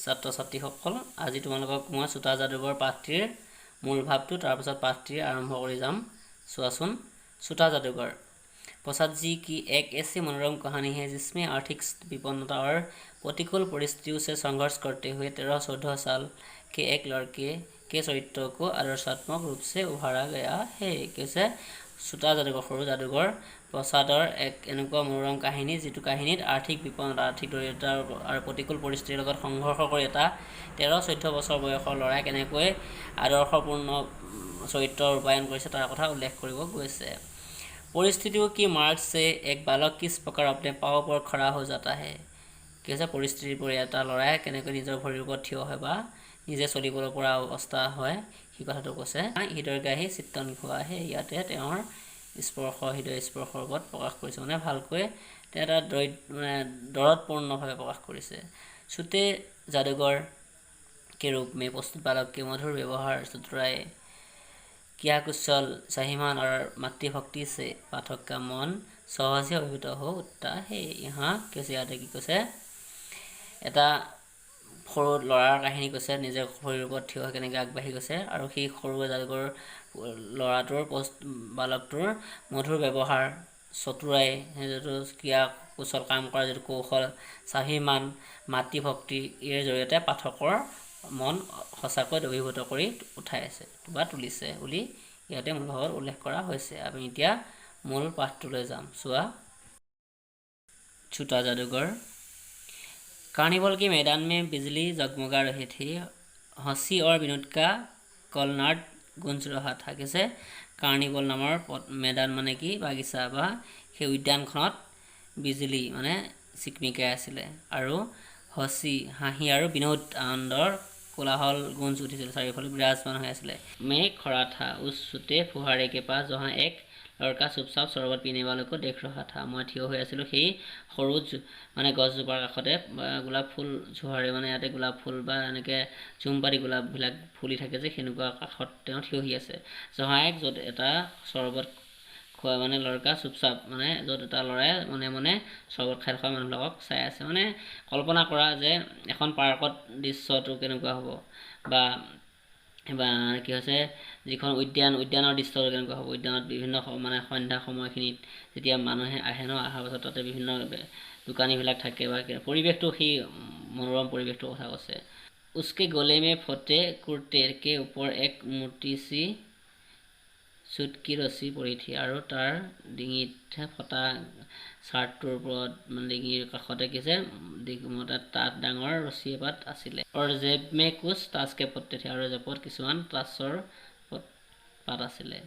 ছাত্ৰ ছাত্ৰীসকল, আজি তোমালোকক মই চোটা যাদুঘৰ পাঠটিৰ মূল ভাৱটো তাৰপিছত পাঠটি আৰম্ভ কৰি যাম। চোৱাচোন। छोटा जादूगर। प्रसाद जी की एक ऐसी मनोरम कहानी है जिसमें आर्थिक विपन्नता और प्रतिकूल परिस्थितियों से संघर्ष करते हुए 13-14 साल के एक लड़के के चरित्र को आदर्शात्मक रूप से उभारा गया है। कैसे छोटा जादूगर सरू जादूगर प्रसादर एक एनेकुवा मनोरम काहिनी जितु काहिनीत आर्थिक विपन्नता आर्थिक दरिद्रता और प्रतिकूल परिस्थितिर লগত সংঘৰ্ষ কৰি এটা 13-14 বছৰ বয়সৰ ল'ৰাই কেনেকৈ আদৰ্শপূৰ্ণ চৰিত্ৰ ৰূপায়ণ কৰিছে তাৰ কথা উল্লেখ কৰিব গৈছে। परिस्थितियों की मार्ग से एक बालक किस प्रकार अपने पाँव पर खड़ा हो जाता है। कैसे परिस्थितिर पर এটা ল'ৰাই কেনেকৈ নিজৰ ভৰিৰ ওপৰত থিয় হয় বা নিজে চলিবলৈ পৰা অৱস্থা হয় সেই কথাটো কৈছে। হৃদয়গ্ৰাহী চিত্ত নিখুৱাহে ইয়াতে তেওঁৰ স্পৰ্শ হৃদয় স্পৰ্শৰ ওপৰত প্ৰকাশ কৰিছে, মানে ভালকৈ এটা দৰদপূৰ্ণভাৱে প্ৰকাশ কৰিছে। छोटे जादूगर के रूप में प्रस्तुत बालक के मधुर व्यवहार चतुराई क्या कुशल स्वाभिमान और मातृभक्ति से पाठक का मन सहजे अभिभूत हो उठता है। यहाँ कैसे याद की कैसे এটা সৰু ল'ৰাৰ কাহিনী কৈছে, নিজে শৰীৰৰ ওপৰত থিয় হৈ কেনেকৈ আগবাঢ়ি গৈছে আৰু সেই সৰু যাদুঘৰ ল'ৰাটোৰ বালকটোৰ মধুৰ ব্যৱহাৰ চতুৰাই যিটো ক্ৰিয়া কুশল কাম কৰা যিটো কৌশল স্বাভিমান মাতৃভক্তি ইয়াৰ জৰিয়তে পাঠকৰ মন সঁচাকৈ অভিভূত কৰি উঠাই আছে বা তুলিছে বুলি ইয়াতে মূল ভাৱত উল্লেখ কৰা হৈছে। আমি এতিয়া মূল পাঠটোলৈ যাম। চোৱা। छोटा जादूगर। कार्निवल के मैदान में बिजली जगमगा रही थी, हंसी और विनोद का कलनाद गूंज रहा था। कैसे कार्निवल नाমৰ मैदान মানে কি বাগিচা বা সেই উদ্যানখনত বিজুলী মানে চিকমিকাই আছিলে আৰু হাঁহি আৰু বিনোদ আনন্দৰ কোলাহল গুঞ্জ উঠিছিল, চাৰিওফালে বিৰাজমান হৈ আছিলে। मैं खड़ा था उस छोटे फुहारे के पास जहाँ एक लड़का चुपचाप शरबत पीने वाले को देख रहा था। मैं থিয় হৈ আছিলোঁ সেই সৰু মানে গছজোপাৰ কাষতে গোলাপ ফুল জোহাৰে মানে ইয়াতে গোলাপ ফুল বা এনেকৈ চুমপাতি গোলাপবিলাক ফুলি থাকে যে সেনেকুৱা কাষত তেওঁ থিয় হৈ আছে। জহা এক য'ত এটা চৰবত খোৱা মানে লড়কা চুপচাপ মানে য'ত এটা ল'ৰাই মনে মনে চৰবত খাই থকা মানুহবিলাকক চাই আছে। মানে কল্পনা কৰা যে এখন পাৰ্কত দৃশ্যটো কেনেকুৱা হ'ব বা কি হৈছে যিখন উদ্যানৰ দৃশ্যটো কেনেকুৱা হ'ব। উদ্যানত বিভিন্ন মানে সন্ধ্যা সময়খিনিত যেতিয়া মানুহে আহে ন, অহাৰ পাছত তাতে বিভিন্ন দোকানীবিলাক থাকে বা পৰিৱেশটো সেই মনোৰম পৰিৱেশটোৰ কথা কৈছে। उसके गले में फटे कुर्ते के ऊपर एक मोटी सी চুটকি ৰছী পৰি থি আৰু তাৰ ডিঙিত ফটা চাৰ্টটোৰ ওপৰত মানে ডিঙিৰ কাষতে কিছে তাত ডাঙৰ ৰছী এপাত আছিলে। আৰু জেব মে কুছ তাজকে পত্তে থি আৰু জেপত কিছুমান তাছৰ পাত আছিলে।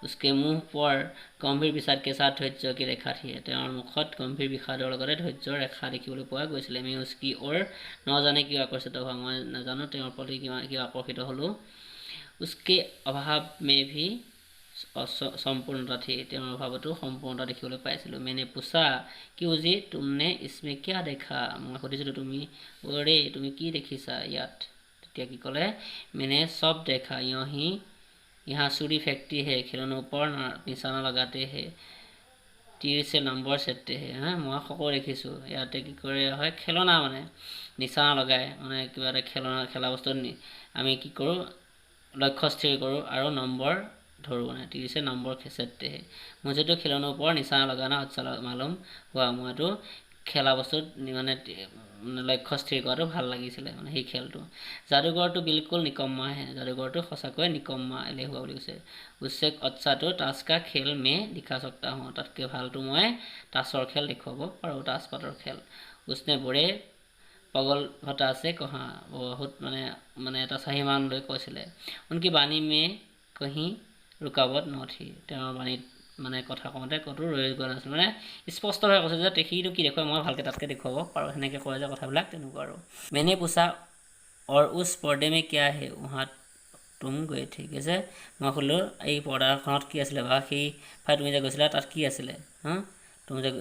उसके मुँह पर गম্ভীৰ বিষাদ के साथ ধৈৰ্য की ৰেখা থি, তেওঁৰ মুখত গম্ভীৰ বিষাদৰ লগতে ধৈৰ্যৰ ৰেখা দেখিবলৈ পোৱা গৈছিলে। আমি উস্কি ওৰ নজানে কিয় আকৰ্ষিত হোৱা, মই নাজানো তেওঁৰ প্ৰতি কিয় আকৰ্ষিত হ'লোঁ। उसके अभाव में भी সম্পূৰ্ণতা থি, তেওঁৰ অভাৱতো সম্পূৰ্ণতা দেখিবলৈ পাইছিলোঁ। मैंने पूछा क्यों जी तुमने इसमें क्या देखा, মই সুধিছিলোঁ তুমি তুমি কি দেখিছা ইয়াত। তেতিয়া কি ক'লে, मैंने सब देखा यहाँ चूड़ी फेंकती है, खिलौनों पर निशाना लगाते हैं, तीर से নম্বৰ চেটতে হে। মই সকলো দেখিছোঁ ইয়াতে কি কৰে হয় খেলনা মানে নিচানা লগাই মানে কিবা এটা খেলা বস্তু আমি কি কৰোঁ লক্ষ্য স্থিৰ কৰোঁ আৰু নম্বৰ ধৰোঁ মানে 30 से নম্বৰ চেটতে হে। मुझे तो खिलौनों पर निशाना लगाना अच्छा मालूम हुआ, মইতো খেলা বস্তুত মানে লক্ষ্য স্থিৰ কৰাটো ভাল লাগিছিলে মানে সেই খেলটো। যাদুঘৰটো বিলকুল নিকম্মা হে, যাদুঘৰটো সঁচাকৈ নিকম্মা এলেহুৱা বুলি কৈছে। उससे अच्छा तो ताश का खेल में दिखा सकता हूँ, তাতকৈ ভালটো মই তাছৰ খেল দেখুৱাব পাৰোঁ, তাছপাতৰ খেল। उसने बड़े পাগলভতা আছে কহা, বহুত মানে এটা স্বাভিমান লৈ কৈছিলে। उनकी बानी में कहीं रुकावट नथी, তেওঁৰ বাণীত মানে কথা কওঁতে ক'তো ৰৈ যোৱা নাছিল, মানে স্পষ্টভাৱে কৈছে যে সিটো কি দেখুৱাই মই ভালকৈ তাতকৈ দেখুৱাব পাৰোঁ, সেনেকৈ কয় যে কথাবিলাক তেনেকুৱা আৰু। मैंने पूछा और उस पर्दे में क्या है वहाँ तुम गए थे, কৈছে মই ক'লোঁ এই পৰ্দাখনত কি আছিলে বা সেই তুমি যে গৈছিলা তাত কি আছিলে।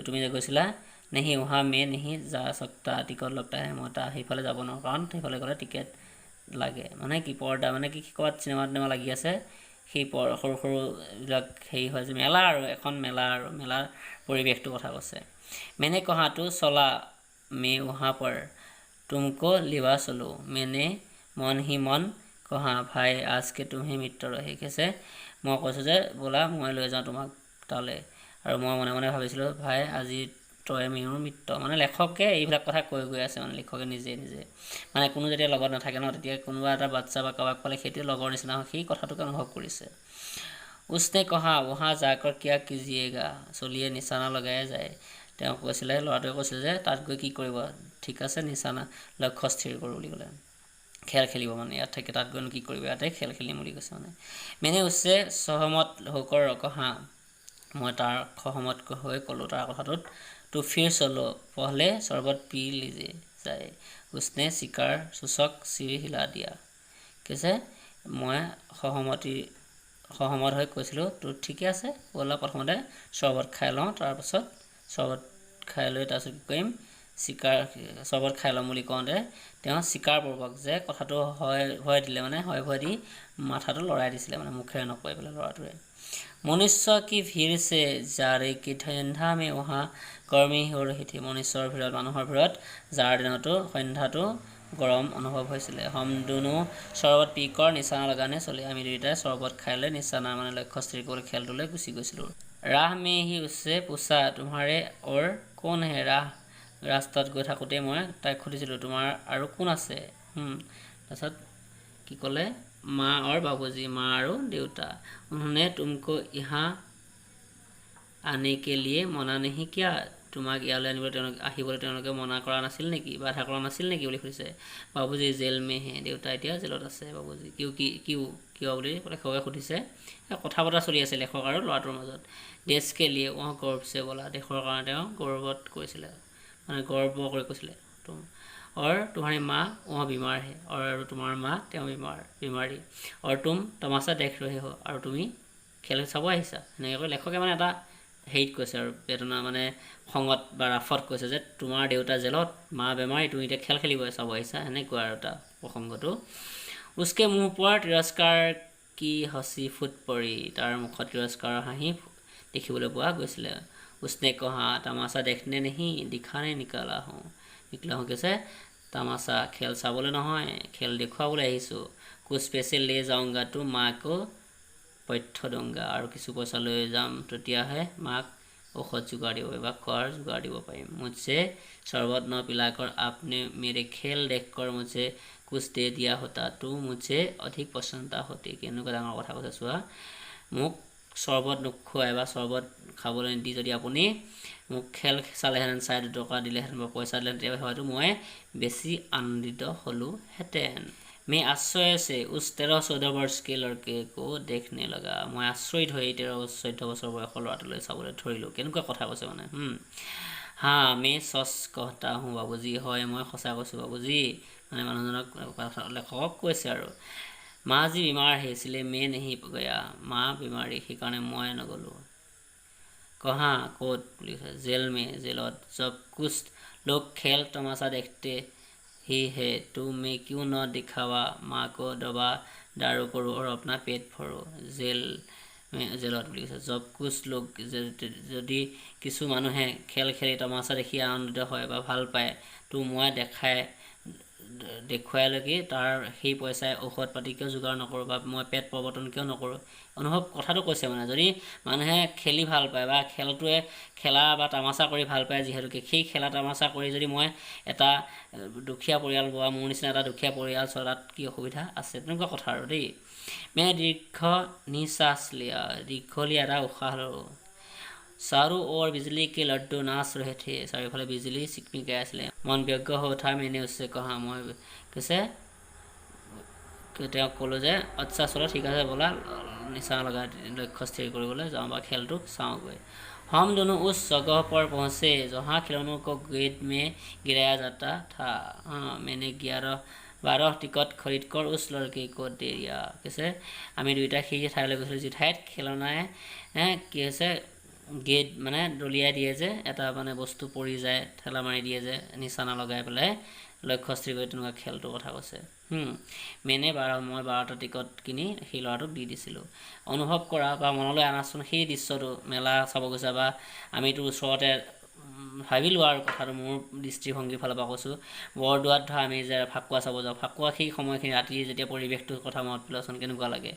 তুমি যে গৈছিলা नहीं वहाँ मैं नहीं जा सकता, টিকট लगता है, মই তাৰ সেইফালে যাব নোৱাৰোঁ কাৰণ সেইফালে গ'লে টিকেট লাগে। মানে কি পৰ্দা মানে কি ক'ৰবাত চিনেমা লাগি আছে সেই সৰু সৰুবিলাক হেৰি হয় যে মেলা আৰু এখন মেলাৰ পৰিৱেশটোৰ কথা কৈছে। मैंने कहा तो चला मैं वहाँ पर तुमको लिवा चलो मैंने मन ही मन कहा भाई आज के तुम्हें मिত্ৰ ৰহে কৈছে মই কৈছোঁ যে বোলা মই লৈ যাওঁ তোমাক তালৈ আৰু মই মনে মনে ভাবিছিলোঁ ভাই আজি তই মোৰ মিত্ৰ মানে লেখকে এইবিলাক কথা কৈ গৈ আছে মানে লেখকে নিজে নিজে মানে কোনো যেতিয়া লগত নাথাকে ন তেতিয়া কোনোবা এটা বাচ্চা বা কাৰোবাক পালে সেইটো লগৰ নিচিনা হয় সেই কথাটোকে অনুভৱ কৰিছে उसने कहा वहाँ जाकर क्या कीजिएगा চলিয়ে নিচানা লগাই যায় তেওঁ কৈছিলে ল'ৰাটোৱে কৈছিলে যে তাত গৈ কি কৰিব ঠিক আছে নিচানা লক্ষ্য স্থিৰ কৰোঁ বুলি ক'লে খেল খেলিব মানে ইয়াত থাকে তাত গৈ কি কৰিব ইয়াতে খেল খেলিম বুলি কৈছে মানে मैंने उससे सहमत होकर कहा মই তাৰ সহমত হৈ ক'লোঁ তাৰ কথাটোত तो फिर चलो पहले शरबत पी लीजिए जाए उसने शिकार सूचक सिर हिला दिया कैसे মই সহমত হৈ কৈছিলোঁ তো ঠিকে আছে ব'লা প্ৰথমতে চৰবত খাই লওঁ তাৰপাছত চৰবত খাই লৈ তাৰপিছত কি কৰিম চৰবত খাই ল'ম বুলি কওঁতে তেওঁ স্বীকাৰপূৰ্বক যে কথাটো হয় দিলে মানে হয় দি মাথাটো লৰাই দিছিলে মানে মুখেৰে নকয় পেলাই ল'ৰাটোৱে মনুষ্য কি ভিৰ से जारे की ठंडा में वहाँ गर्मी हो रही थी মনুষ্যৰ ভিৰত মানুহৰ ভিৰত যাৰ দিনতো সন্ধ্যাটো গৰম অনুভৱ হৈছিলে हम दोनों शरबत पीकर निशाना लगाने चले আমি দুইটাই চৰবত খাই লৈ নিচানা মানে লক্ষ্য স্থিৰ কৰি খেলটোলৈ গুচি গৈছিলোঁ राह में ही उससे पूछा तुम्हारे और कौन है ৰাস্তাত গৈ থাকোঁতে মই তাইক সুধিছিলোঁ তোমাৰ আৰু কোন আছে তাৰপিছত কি ক'লে माँ और बाबूजी माँ और देवता उन्होंने तुमको यहाँ आने के लिए मना नहीं किया তোমাক ইয়ালৈ আহিবলৈ তেওঁলোকে মনা কৰা নাছিল নেকি বাধা কৰা নাছিল নেকি বুলি সুধিছে বাবুজি জেল মে হে দেউতা এতিয়া জেলত আছে বাবুজি কিয় বুলি লেখকে সুধিছে কথা বতৰা চলি আছে লেখক আৰু ল'ৰাটোৰ মাজত দেশকে লিয়ে গৌৰৱ চে বলা দেশৰ কাৰণে তেওঁ গৌৰৱত কৰিছিলে মানে গৰ্ব কৰি কৈছিলে और तुम्हारी माँ वहाँ बीमार है और तुम्हार माँ তেওঁ बीमारी और तुम तमाशा देख रहे हो और তুমি খেল চাব আহিছা এনেকৈ লেখকে মানে এটা হেৰিত কৈছে আৰু বেদনা মানে খঙত বা ৰাফত কৈছে যে তোমাৰ দেউতা জেলত মা বেমাৰী তুমি এতিয়া খেল খেলিব চাব আহিছা এনেকুৱা আৰু এটা প্ৰসংগটো उसके मुँह पर तिरस्कार की हंसी फुट पड़ी তাৰ মুখত তিৰস্কাৰৰ হাঁহি দেখিবলৈ পোৱা গৈছিলে उसने कहा तमाशा देखने नहीं दिखाने निकला हूँ কৈছে তামাচা খেল চাবলৈ নহয় খেল দেখুৱাবলৈ আহিছোঁ कुछ पैसे ले जाऊंगा तो माँ को পথ্য दूंगा আৰু কিছু পইচা লৈ যাম তেতিয়াহে মাক ঔষধ যোগাৰ দিব পাৰিম বা খোৱাৰ যোগাৰ দিব পাৰিম मुझसे शरबत न पिलाकर आपने मेरे खेल देखकर मुझे कुछ दे दिया होता तो मुझे अधिक प्रसन्नता होती কেনেকুৱা ডাঙৰ কথা কৈছে চোৱা মোক চৰবত নোখোৱাই বা চৰবত খাবলৈ নিদি যদি আপুনি মোক খেল চালেহেঁতেন 2 টকা দিলেহেঁতেন বা পইচা দিলেহেঁতেন তেতিয়া হয়তো মই বেছি আনন্দিত হ'লোহেঁতেন मैं आश्चर्य से उस 13-14 वर्ष के लड़के को देखने लगा मैं आश्चर्यित হৈ 13-14 বছৰ বয়সৰ ল'ৰাটোলৈ চাবলৈ ধৰিলোঁ কেনেকুৱা কথা কৈছে মানে हाँ मैं सच कहता हूँ बाबूजी হয় মই সঁচা কৈছোঁ বাবুজি মানে মানুহজনক লেখকক কৈছে আৰু माँ जी बीमार है इसलिए मैं नहीं गया माँ बीमारी সেইকাৰণে মই নগ'লোঁ कहाँ कोट पुलिस जेल में जेलत जब कुछ लोग खेल तमाशा देखते ही है तो मैं क्यों न दिखावा माँ को दबा दारू करूँ और अपना पेट भरो জেলত বুলি কৈছে জব কুছ লোক যদি কিছু মানুহে খেল খেলি তামাচা দেখি আনন্দিত হয় বা ভাল পায় তো মই দেখুৱাইলৈকে তাৰ সেই পইচাই ঔষধ পাতি কিয় যোগাৰ নকৰোঁ বা মই পেট প্ৰৱৰ্তন কিয় নকৰোঁ অনুভৱ কথাটো কৈছে মানে যদি মানুহে খেলি ভাল পায় বা খেলটোৱে খেলা বা তামাচা কৰি ভাল পায় যিহেতুকে সেই খেলা তামাচা কৰি যদি মই এটা দুখীয়া পৰিয়াল বা মোৰ নিচিনা এটা দুখীয়া পৰিয়াল চলাত কি অসুবিধা আছে তেনেকুৱা কথা আৰু দেই मैं दीर्घ निश्वास लिया दीघলীয়া এটা উশাহ ল'লোঁ चारों ओर बिजली के लड्डू नाच रहे थे चारिওফালে बिजली चिकमिकाই আছিলে मन व्यग्र हो उठा मैंने उससे कहा মই কৈছে তেওঁক ক'লোঁ যে আচ্ছা চলো ঠিক আছে ব'লা নিচানা লগা লক্ষ্য স্থিৰ কৰিবলৈ যাওঁ বা খেলটো চাওঁগৈ हम दोनों उस जगह पर पहुँचे जहाँ खिलौनों को गेट में गिराया जाता था मैंने 12 टिकट खरीद कर उस लड़के को दे दिया कैसे আমি দুইটা সেই ঠাইলৈ গৈছিলোঁ যি ঠাইত খেলনাই কি হৈছে গেট মানে দলিয়াই দিয়ে যে এটা মানে বস্তু পৰি যায় ঠেলা মাৰি দিয়ে যে নিচানা লগাই পেলাই লক্ষ্য স্থিৰ কৰি তেনেকুৱা খেলটোৰ কথা কৈছে মই 12টা টিকট কিনি সেই ল'ৰাটোক দি দিছিলোঁ অনুভৱ কৰা বা মনলৈ আনাচোন সেই দৃশ্যটো মেলা চাব গৈছা বা আমিতো ওচৰতে ভাবিলোঁ আৰু কথাটো মোৰ দৃষ্টিভংগীৰ ফালৰ পৰা কৈছোঁ। বৰদোৱাত ধৰা আমি যে ফাকুৱা চাব যাওঁ, ফাকুৱা সেই সময়খিনি ৰাতি যেতিয়া পৰিৱেশটোৰ কথা মনত পেলাওচোন কেনেকুৱা লাগে।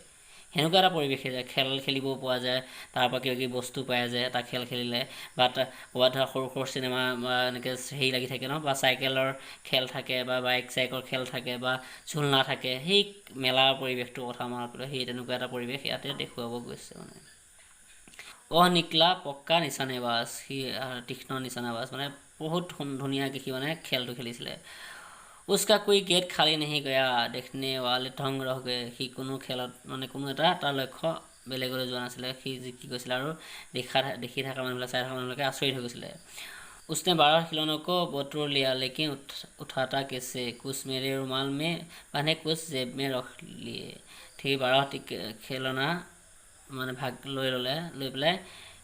সেনেকুৱা এটা পৰিৱেশ যায়, খেল খেলিবও পোৱা যায়, তাৰপৰা কিবা কিবি বস্তু পাই যায় তাত খেল খেলিলে, বা ক'ৰবাত ধৰা সৰু সৰু চিনেমা বা এনেকৈ হেৰি লাগি থাকে ন, বা চাইকেলৰ খেল থাকে বা বাইক চাইকৰ খেল থাকে বা ঝুলনা থাকে, সেই মেলাৰ পৰিৱেশটোৰ কথা মনত পেলাই সেই তেনেকুৱা এটা পৰিৱেশ ইয়াতে দেখুৱাব গৈছে মানে। নিকলা পক্কা নিচানেবাজ, সি তীক্ষ্ণ নিচানেবাজ মানে বহুত ধুনীয়াকৈ সি মানে খেলটো খেলিছিলে। উচকা কোই গেট খালী নেহি গয়া দেখনে ৱালে ধং ৰহ গয়ে, সি কোনো খেলত মানে কোনো এটা তাৰ লক্ষ্য বেলেগলৈ যোৱা নাছিলে, সি কি কৈছিলে আৰু দেখি থকা মানুহবিলাক চাই থকা মানুহবিলাকে আচৰিত হৈ গৈছিলে। उसने 12 खिलौनों को बटोर लिया लेकिन उठाता कैसे, कुछ मेरे रुमाल में बांधे कुछ जेब में रख लिए। ঠিক 12টি খেলনা মানে ভাগ লৈ পেলাই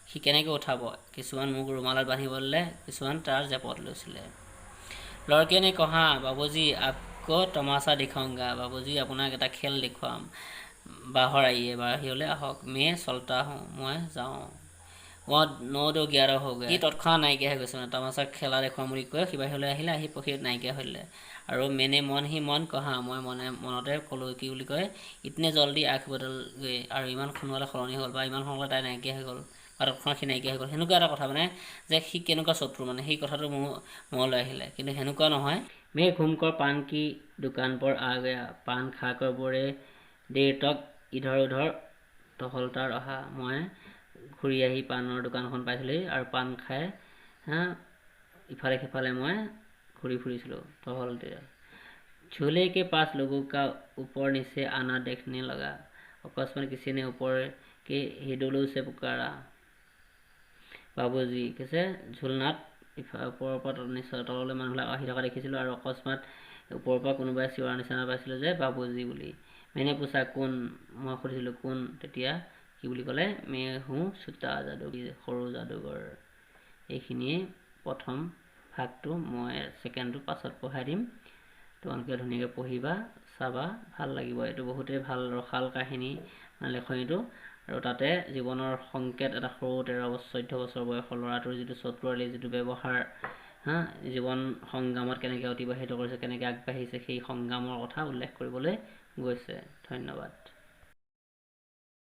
সি কেনেকৈ উঠাব, কিছুমান মোক ৰুমালত বান্ধিব দিলে, কিছুমান তাৰ জেপত লৈছিলে। লড়কে নে কহা বাবুজি আপকো তমাচা দিখাউংগা, বাবুজি আপোনাক এটা খেল দেখুৱাম, বাহৰ বাহিৰলৈ আহক, মে চলতা হওঁ, মই যাওঁ। 9 + 11 হৈ গ'ল, সি তৎক্ষণাত নাইকিয়া হৈ গৈছে মানে, তামাচা খেলা দেখুৱাম বুলি কৈ সি বাহিৰলৈ আহিলে, আহি পক্ষী নাইকিয়া হৈ দিলে। আৰু মেনে মন সি মন কহা, মই মনতে ক'লোঁ কি বুলি কয়, ইতনে জল্দি আখ বদল গৈ, আৰু ইমান সোনকালে সলনি হ'ল বা ইমান সোনকালে তাই নাইকিয়া হৈ গ'ল বা তৎক্ষণাত সি নাইকিয়া হৈ গ'ল। সেনেকুৱা এটা কথা মানে যে সি কেনেকুৱা শত্ৰু মানে সেই কথাটো মোৰ মনলৈ আহিলে, কিন্তু সেনেকুৱা নহয়। মে ঘুমকৰ পান কি দোকান পৰ আ গয়া, পান খাকৰ বৰে দেৰ তক ইধৰ উধৰ টহলতা ৰহা, মই ঘূৰি আহি পাণৰ দোকানখন পাইছিলোহি আৰু পাণ খাই ইফালে সিফালে মই ঘূৰি ফুৰিছিলোঁ টহলতে। झूले के पास लोगों का ऊपर नीचे आना देखने लगा, अकस्मात किसी ने ऊपर के हिडोलों से पुकारा, বাবুজি কৈছে ঝুলনাত ওপৰৰ পৰা নিশ্চয় তললৈ মানুহবিলাক আহি থকা দেখিছিলোঁ আৰু অকস্মাত ওপৰৰ পৰা কোনোবাই চিঞৰা নিচিনা পাইছিলোঁ যে বাবুজি বুলি। মেনে পোছা কোন, মই সুধিছিলোঁ কোন, তেতিয়া কি বুলি ক'লে, মে হো চোতা যাদুগৰ, সৰু যাদুগৰ। এইখিনিয়ে প্ৰথম ভাগটো, মই ছেকেণ্ডটো পাছত পঢ়াই দিম, তোমালোকে ধুনীয়াকৈ পঢ়িবা, চাবা, ভাল লাগিব। এইটো বহুতেই ভাল ৰসাল কাহিনী মানে লেখনিটো, আৰু তাতে জীৱনৰ সংকেত এটা সৰু 14 বছৰ বয়সৰ ল'ৰাটোৰ যিটো চতুৰালি যিটো ব্যৱহাৰ, জীৱন সংগ্ৰামত কেনেকৈ অতিবাহিত কৰিছে, কেনেকৈ আগবাঢ়িছে, সেই সংগ্ৰামৰ কথা উল্লেখ কৰিবলৈ গৈছে। ধন্যবাদ।